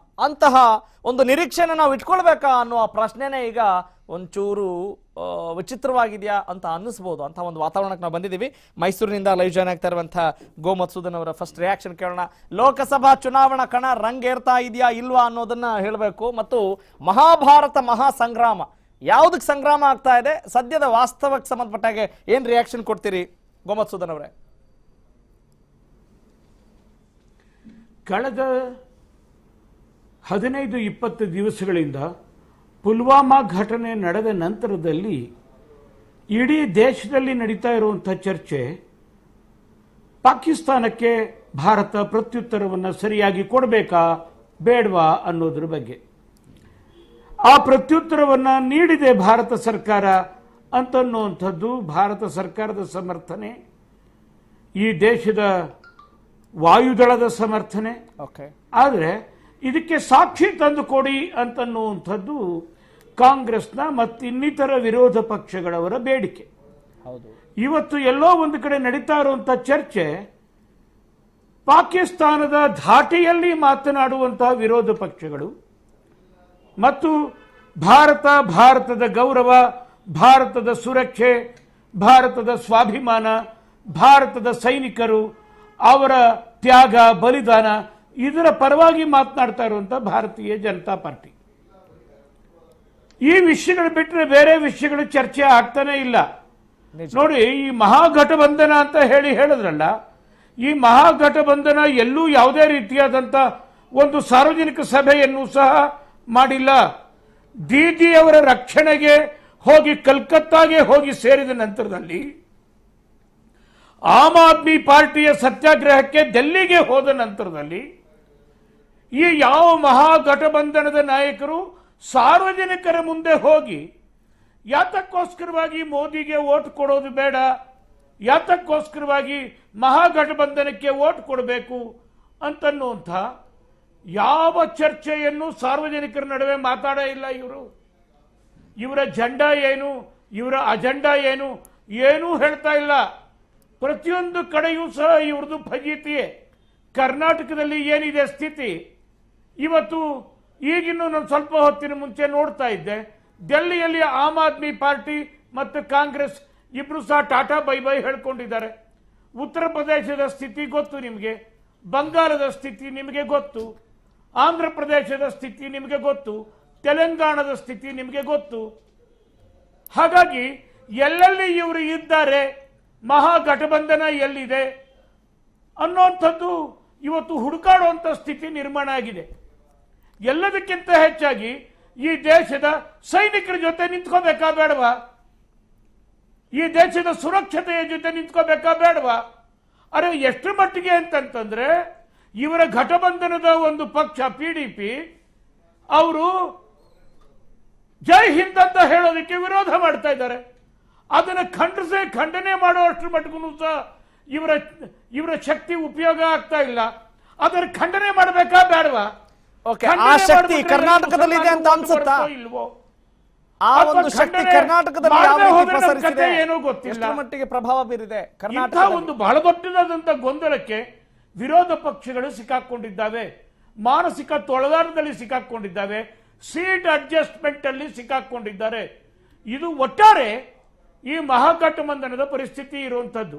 ಅಂತಹ ಒಂದು ನಿರೀಕ್ಷೆನ ನಾವು ಇಟ್ಕೊಳ್ಬೇಕಾ ಅನ್ನುವ ಪ್ರಶ್ನೆನೇ ಈಗ ಒಂಚೂರು ವಿಚಿತ್ರವಾಗಿದೆಯಾ ಅಂತ ಅನ್ನಿಸ್ಬೋದು. ಅಂತ ಒಂದು ವಾತಾವರಣಕ್ಕೆ ನಾವು ಬಂದಿದ್ದೀವಿ. ಮೈಸೂರಿನಿಂದ ಲೈವ್ ಜಾಯ್ನ್ ಆಗ್ತಾ ಇರುವಂತಹ ಗೋ ಮಧುಸೂದನ್ ಅವರ ಫಸ್ಟ್ ರಿಯಾಕ್ಷನ್ ಕೇಳೋಣ. ಲೋಕಸಭಾ ಚುನಾವಣಾ ಕಣ ರಂಗೇರ್ತಾ ಇದೆಯಾ ಇಲ್ವಾ ಅನ್ನೋದನ್ನ ಹೇಳಬೇಕು. ಮತ್ತು ಮಹಾಭಾರತ ಮಹಾ ಸಂಗ್ರಾಮ, ಯಾವುದಕ್ಕೆ ಸಂಗ್ರಾಮ ಆಗ್ತಾ ಇದೆ, ಸದ್ಯದ ವಾಸ್ತವಕ್ಕೆ ಸಂಬಂಧಪಟ್ಟಾಗೆ ಏನ್ ರಿಯಾಕ್ಷನ್ ಕೊಡ್ತೀರಿ ಗೋಮತ್ಸೂದನ್ ಅವರೇ? ಕಳೆದ 15-20 ದಿವಸಗಳಿಂದ ಪುಲ್ವಾಮಾ ಘಟನೆ ನಡೆದ ನಂತರದಲ್ಲಿ ಇಡೀ ದೇಶದಲ್ಲಿ ನಡೀತಾ ಇರುವಂಥ ಚರ್ಚೆ ಪಾಕಿಸ್ತಾನಕ್ಕೆ ಭಾರತ ಪ್ರತ್ಯುತ್ತರವನ್ನು ಸರಿಯಾಗಿ ಕೊಡಬೇಕಾ ಬೇಡವಾ ಅನ್ನೋದ್ರ ಬಗ್ಗೆ. ಆ ಪ್ರತ್ಯುತ್ತರವನ್ನು ನೀಡಿದೆ ಭಾರತ ಸರ್ಕಾರ ಅಂತನ್ನುವಂಥದ್ದು ಭಾರತ ಸರ್ಕಾರದ ಸಮರ್ಥನೆ, ಈ ದೇಶದ ವಾಯುದಳದ ಸಮರ್ಥನೆ. ಆದರೆ ಇದಕ್ಕೆ ಸಾಕ್ಷಿ ತಂದುಕೊಡಿ ಅಂತನ್ನುವಂಥದ್ದು ಕಾಂಗ್ರೆಸ್ನ ಮತ್ತು ಇನ್ನಿತರ ವಿರೋಧ ಪಕ್ಷಗಳವರ ಬೇಡಿಕೆ. ಇವತ್ತು ಎಲ್ಲೋ ಒಂದು ಕಡೆ ನಡೀತಾ ಇರುವಂಥ ಚರ್ಚೆ ಪಾಕಿಸ್ತಾನದ ಧಾಟಿಯಲ್ಲಿ ಮಾತನಾಡುವಂತಹ ವಿರೋಧ ಪಕ್ಷಗಳು ಮತ್ತು ಭಾರತದ ಗೌರವ, ಭಾರತದ ಸುರಕ್ಷೆ, ಭಾರತದ ಸ್ವಾಭಿಮಾನ, ಭಾರತದ ಸೈನಿಕರು, ಅವರ ತ್ಯಾಗ ಬಲಿದಾನ, ಇದರ ಪರವಾಗಿ ಮಾತನಾಡ್ತಾ ಇರುವಂಥ ಭಾರತೀಯ ಜನತಾ ಪಾರ್ಟಿ. ಈ ವಿಷಯಗಳು ಬಿಟ್ಟರೆ ಬೇರೆ ವಿಷಯಗಳು ಚರ್ಚೆ ಆಗ್ತಾನೆ ಇಲ್ಲ. ನೋಡಿ, ಈ ಮಹಾಗಠಬಂಧನ ಅಂತ ಹೇಳಿದ್ರಲ್ಲ, ಈ ಮಹಾಗಠಬಂಧನ ಎಲ್ಲೂ ಯಾವುದೇ ರೀತಿಯಾದಂಥ ಒಂದು ಸಾರ್ವಜನಿಕ ಸಭೆಯನ್ನು ಸಹ ಮಾಡಿಲ್ಲ. ದೀದಿಯವರ ರಕ್ಷಣೆಗೆ ಹೋಗಿ ಕಲ್ಕತ್ತಾಗೆ ಹೋಗಿ ಸೇರಿದ ನಂತರದಲ್ಲಿ ಆಮ್ ಆದ್ಮಿ ಪಾರ್ಟಿಯ ಸತ್ಯಾಗ್ರಹಕ್ಕೆ ಡೆಲ್ಲಿಗೆ ಹೋದ ನಂತರದಲ್ಲಿ ಈ ಯಾವ ಮಹಾಗಠಬಂಧನದ ನಾಯಕರು ಸಾರ್ವಜನಿಕರ ಮುಂದೆ ಹೋಗಿ ಯಾತಕ್ಕೋಸ್ಕರವಾಗಿ ಮೋದಿಗೆ ವೋಟ್ ಕೊಡೋದು ಬೇಡ, ಯಾತಕ್ಕೋಸ್ಕರವಾಗಿ ಮಹಾಗಠಬಂಧನಕ್ಕೆ ವೋಟ್ ಕೊಡಬೇಕು ಅಂತನ್ನುವಂಥ ಯಾವ ಚರ್ಚೆಯನ್ನು ಸಾರ್ವಜನಿಕರ ನಡುವೆ ಮಾತಾಡೇ ಇಲ್ಲ. ಇವರ ಜೆಂಡಾ ಏನು, ಇವರ ಅಜೆಂಡಾ ಏನು, ಏನೂ ಹೇಳ್ತಾ ಇಲ್ಲ. ಪ್ರತಿಯೊಂದು ಕಡೆಯೂ ಸಹ ಇವ್ರದ್ದು ಫಜೀತಿಯೇ. ಕರ್ನಾಟಕದಲ್ಲಿ ಏನಿದೆ ಸ್ಥಿತಿ, ಇವತ್ತು ಈಗಿನ್ನೂ ನಾನು ಸ್ವಲ್ಪ ಹೊತ್ತಿನ ಮುಂಚೆ ನೋಡ್ತಾ ಇದ್ದೆ, ಡೆಲ್ಲಿಯಲ್ಲಿ ಆಮ್ ಆದ್ಮಿ ಪಾರ್ಟಿ ಮತ್ತು ಕಾಂಗ್ರೆಸ್ ಇಬ್ರು ಸಹ ಟಾಟಾ ಬೈ ಬೈ ಹೇಳ್ಕೊಂಡಿದ್ದಾರೆ. ಉತ್ತರ ಪ್ರದೇಶದ ಸ್ಥಿತಿ ಗೊತ್ತು ನಿಮಗೆ, ಬಂಗಾಳದ ಸ್ಥಿತಿ ನಿಮಗೆ ಗೊತ್ತು, ಆಂಧ್ರ ಪ್ರದೇಶದ ಸ್ಥಿತಿ ನಿಮಗೆ ಗೊತ್ತು, ತೆಲಂಗಾಣದ ಸ್ಥಿತಿ ನಿಮಗೆ ಗೊತ್ತು. ಹಾಗಾಗಿ ಎಲ್ಲೆಲ್ಲಿ ಇವರು ಇದ್ದಾರೆ, ಮಹಾಗಠಬಂಧನ ಎಲ್ಲಿದೆ ಅನ್ನೋಂಥದ್ದು ಇವತ್ತು ಹುಡುಕಾಡುವಂಥ ಸ್ಥಿತಿ ನಿರ್ಮಾಣ ಆಗಿದೆ. ಎಲ್ಲದಕ್ಕಿಂತ ಹೆಚ್ಚಾಗಿ ಈ ದೇಶದ ಸೈನಿಕರ ಜೊತೆ ನಿಂತ್ಕೋಬೇಕಾ ಬೇಡವಾ, ಈ ದೇಶದ ಸುರಕ್ಷತೆಯ ಜೊತೆ ನಿಂತ್ಕೋಬೇಕಾ ಬೇಡವಾ? ಅರೆ ಎಷ್ಟು ಮಟ್ಟಿಗೆ ಅಂತಂತಂದ್ರೆ ಇವರ ಘಟಬಂಧನದ ಒಂದು ಪಕ್ಷ PDP ಅವರು ಜೈ ಹಿಂದ್ ಅಂತ ಹೇಳೋದಕ್ಕೆ ವಿರೋಧ ಮಾಡ್ತಾ ಇದ್ದಾರೆ. ಅದನ್ನು ಖಂಡನೆ ಮಾಡುವಷ್ಟು ಮಟ್ಟಿಗೂ ಸಹ ಇವರ ಶಕ್ತಿ ಉಪಯೋಗ ಆಗ್ತಾ ಇಲ್ಲ. ಅದರ ಖಂಡನೆ ಮಾಡಬೇಕಾ ಬೇಡವಾ? ಆ ಶಕ್ತಿ ಕರ್ನಾಟಕದಲ್ಲಿದೆ ಅಂತ ಅನ್ಸುತ್ತಾ? ಆ ಒಂದು ಶಕ್ತಿ ಕರ್ನಾಟಕದಲ್ಲಿ ಯಾವ ರೀತಿ ಪ್ರಸರಿಸಿದೆ, ಏನೂ ಗೊತ್ತಿಲ್ಲ, ಎಷ್ಟರ ಮಟ್ಟಿಗೆ ಪ್ರಭಾವ ಬೀರಿದೆ ಕರ್ನಾಟಕ. ಒಂದು ಬಹಳ ದೊಡ್ಡದಾದಂತ ಗೊಂದಲಕ್ಕೆ ವಿರೋಧ ಪಕ್ಷಗಳು ಸಿಕ್ಕಾಕೊಂಡಿದ್ದಾವೆ, ಮಾನಸಿಕ ತೊಳದಾಟದಲ್ಲಿ ಸಿಕ್ಕಾಕೊಂಡಿದ್ದಾವೆ, ಸೀಟ್ ಅಡ್ಜಸ್ಟ್ಮೆಂಟ್ ಅಲ್ಲಿ ಸಿಕ್ಕಾಕೊಂಡಿದ್ದಾರೆ. ಇದು ಒಟ್ಟಾರೆ ಈ ಮಹಾಗಠಬಂಧನದ ಪರಿಸ್ಥಿತಿ ಇರುವಂತದ್ದು.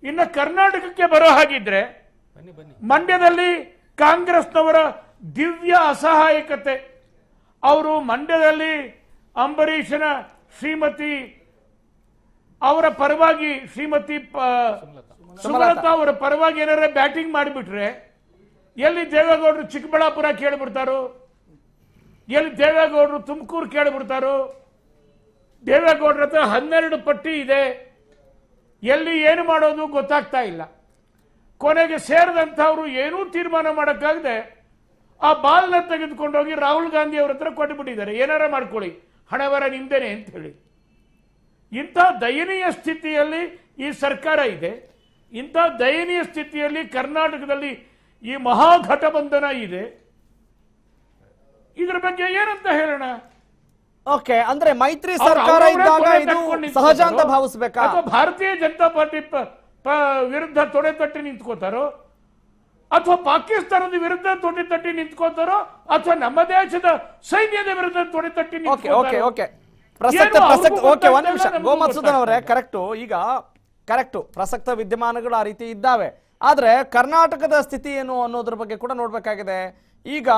ಇನ್ನು ಕರ್ನಾಟಕಕ್ಕೆ ಬರೋ ಹಾಗಿದ್ರೆ ಮಂಡ್ಯದಲ್ಲಿ ಕಾಂಗ್ರೆಸ್ನವರ ದಿವ್ಯ ಅಸಹಾಯಕತೆ. ಅವರು ಮಂಡ್ಯದಲ್ಲಿ ಅಂಬರೀಷನ ಶ್ರೀಮತಿ ಅವರ ಪರವಾಗಿ, ಶ್ರೀಮತಿ ಸುಮಲತಾ ಅವರ ಪರವಾಗಿ ಏನಾರ ಬ್ಯಾಟಿಂಗ್ ಮಾಡಿಬಿಟ್ರೆ ಎಲ್ಲಿ ದೇವೇಗೌಡರು ಚಿಕ್ಕಬಳ್ಳಾಪುರ ಕೇಳಿಬಿಡ್ತಾರೋ, ಎಲ್ಲಿ ದೇವೇಗೌಡರು ತುಮಕೂರು ಕೇಳಿಬಿಡ್ತಾರೋ. ದೇವೇಗೌಡರ ಹತ್ರ 12 ಪಟ್ಟಿ ಇದೆ, ಎಲ್ಲಿ ಏನು ಮಾಡೋದು ಗೊತ್ತಾಗ್ತಾ ಇಲ್ಲ. ಕೊನೆಗೆ ಸೇರಿದಂಥವ್ರು ಏನೂ ತೀರ್ಮಾನ ಮಾಡೋಕ್ಕಾಗದೆ ಆ ಬಾಲ್ನ ತೆಗೆದುಕೊಂಡೋಗಿ ರಾಹುಲ್ ಗಾಂಧಿ ಅವರ ಹತ್ರ ಕೊಟ್ಟುಬಿಟ್ಟಿದ್ದಾರೆ, ಏನಾರ ಮಾಡ್ಕೊಳ್ಳಿ, ಹಣೆಬರ ನಿಂದೇನೆ ಅಂತ ಹೇಳಿ. ಇಂಥ ದಯನೀಯ ಸ್ಥಿತಿಯಲ್ಲಿ ಈ ಸರ್ಕಾರ ಇದೆ. ಇಂಥ ದಯನೀಯ ಸ್ಥಿತಿಯಲ್ಲಿ ಕರ್ನಾಟಕದಲ್ಲಿ ಈ ಮಹಾಗಠಬಂಧನ ಇದೆ. ಇದರ ಬಗ್ಗೆ ಏನಂತ ಹೇಳೋಣ? ಓಕೆ, ಅಂದ್ರೆ ಮೈತ್ರಿ ಸರ್ಕಾರ ಇದ್ದಾಗ ಇದು ಸಹಜ ಅಂತ ಭಾವಿಸಬೇಕಾ? ಅಥವಾ ಭಾರತೀಯ ಜನತಾ ಪಾರ್ಟಿ ವಿರುದ್ಧ ತೊಡೆ ತಟ್ಟಿ ನಿಂತ್ಕೋತಾರೋ, ಅಥವಾ ಪಾಕಿಸ್ತಾನದ ವಿರುದ್ಧ ತೊಡೆ ತಟ್ಟಿ ನಿಂತ್ಕೋತಾರೋ, ಅಥವಾ ನಮ್ಮ ದೇಶದ ಸೈನ್ಯದ ವಿರುದ್ಧ ತೊಡೆ ತಟ್ಟಿ ನಿಂತ್ಕೋತಾರೋ? ಒಂದ್ ನಿಮಿಷ ಗೋಮತ್ಸೂದನ್ ಅವರೇ, ಕರೆಕ್ಟು ಪ್ರಸಕ್ತ ವಿದ್ಯಮಾನಗಳು ಆ ರೀತಿ ಇದ್ದಾವೆ. ಆದ್ರೆ ಕರ್ನಾಟಕದ ಸ್ಥಿತಿ ಏನು ಅನ್ನೋದ್ರ ಬಗ್ಗೆ ಕೂಡ ನೋಡ್ಬೇಕಾಗಿದೆ. ಈಗ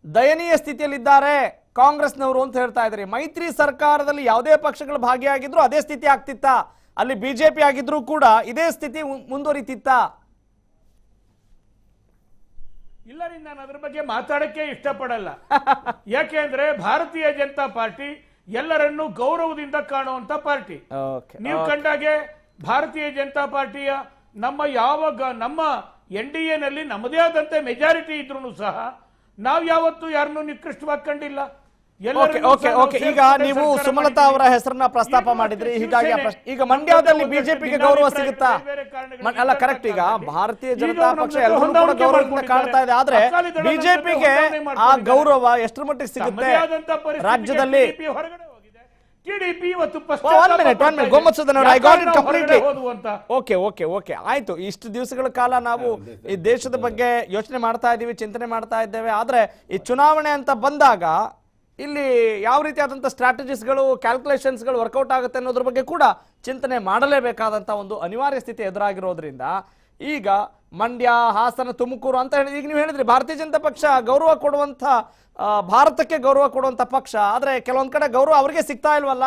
ದಯನೀಯ ಸ್ಥಿತಿಯಲ್ಲಿದ್ದಾರೆ ಕಾಂಗ್ರೆಸ್ನವರು ಅಂತ ಹೇಳ್ತಾ ಇದ್ದಾರೆ. ಮೈತ್ರಿ ಸರ್ಕಾರದಲ್ಲಿ ಯಾವುದೇ ಪಕ್ಷಗಳು ಭಾಗಿಯಾಗಿದ್ರು ಅದೇ ಸ್ಥಿತಿ ಆಗ್ತಿತ್ತಾ? ಅಲ್ಲಿ ಬಿಜೆಪಿ ಆಗಿದ್ರು ಕೂಡ ಇದೇ ಸ್ಥಿತಿ ಮುಂದುವರಿತಿತ್ತಾ? ಇಲ್ಲ ರೀ, ನಾನು ಅದ್ರ ಬಗ್ಗೆ ಮಾತಾಡಕ್ಕೆ ಇಷ್ಟಪಡಲ್ಲ. ಯಾಕೆಂದ್ರೆ ಭಾರತೀಯ ಜನತಾ ಪಾರ್ಟಿ ಎಲ್ಲರನ್ನೂ ಗೌರವದಿಂದ ಕಾಣುವಂತ ಪಾರ್ಟಿ. ನೀವು ಕಂಡಾಗೆ ಭಾರತೀಯ ಜನತಾ ಪಾರ್ಟಿಯ ನಮ್ಮ NDA ನಲ್ಲಿ ನಮ್ಮದೇ ಆದಂತೆ ಮೆಜಾರಿಟಿ ಇದ್ರೂ ಸಹ ನಾವು ಯಾವತ್ತೂ ಯಾರನ್ನೂ ನಿಕೃಷ್ಟವಾಗಿ ಕಂಡಿಲ್ಲ. ಈಗ ನೀವು ಸುಮಲತಾ ಅವರ ಹೆಸರನ್ನ ಪ್ರಸ್ತಾಪ ಮಾಡಿದ್ರಿ, ಹೀಗಾಗಿ ಈಗ ಮಂಡ್ಯದಲ್ಲಿ ಬಿಜೆಪಿಗೆ ಗೌರವ ಸಿಗುತ್ತಾ? ಅಲ್ಲ, ಕರೆಕ್ಟ್. ಈಗ ಭಾರತೀಯ ಜನತಾ ಪಕ್ಷ ಎಲ್ಲರೂ ಕೂಡ ಗೌರವದಿಂದ ಕಾಣ್ತಾ ಇದೆ, ಆದ್ರೆ ಬಿಜೆಪಿಗೆ ಆ ಗೌರವ ಎಷ್ಟರ ಮಟ್ಟಿಗೆ ಸಿಗುತ್ತೆ ರಾಜ್ಯದಲ್ಲಿ? ಓಕೆ ಆಯ್ತು. ಇಷ್ಟು ದಿವಸಗಳ ಕಾಲ ನಾವು ಈ ದೇಶದ ಬಗ್ಗೆ ಯೋಚನೆ ಮಾಡ್ತಾ ಇದ್ದೀವಿ, ಚಿಂತನೆ ಮಾಡ್ತಾ ಇದ್ದೇವೆ. ಆದ್ರೆ ಈ ಚುನಾವಣೆ ಅಂತ ಬಂದಾಗ ಇಲ್ಲಿ ಯಾವ ರೀತಿಯಾದಂಥ ಸ್ಟ್ರಾಟಜಿಸ್ಗಳು, ಕ್ಯಾಲ್ಕುಲೇಷನ್ಸ್ಗಳು ವರ್ಕೌಟ್ ಆಗುತ್ತೆ ಅನ್ನೋದ್ರ ಬಗ್ಗೆ ಕೂಡ ಚಿಂತನೆ ಮಾಡಲೇಬೇಕಾದಂಥ ಒಂದು ಅನಿವಾರ್ಯ ಸ್ಥಿತಿ ಎದುರಾಗಿರೋದ್ರಿಂದ ಈಗ ಮಂಡ್ಯ, ಹಾಸನ, ತುಮಕೂರು ಅಂತ ಹೇಳಿ ಈಗ ನೀವು ಹೇಳಿದ್ರಿ ಭಾರತೀಯ ಜನತಾ ಪಕ್ಷ ಗೌರವ ಕೊಡುವಂಥ, ಭಾರತಕ್ಕೆ ಗೌರವ ಕೊಡುವಂಥ ಪಕ್ಷ, ಆದರೆ ಕೆಲವೊಂದು ಕಡೆ ಗೌರವ ಅವರಿಗೆ ಸಿಗ್ತಾ ಇಲ್ವಲ್ಲ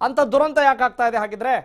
ಅಂತ ದುರಂತ ಯಾಕೆ ಆಗ್ತಾ ಇದೆ ಹಾಗಿದ್ರೆ?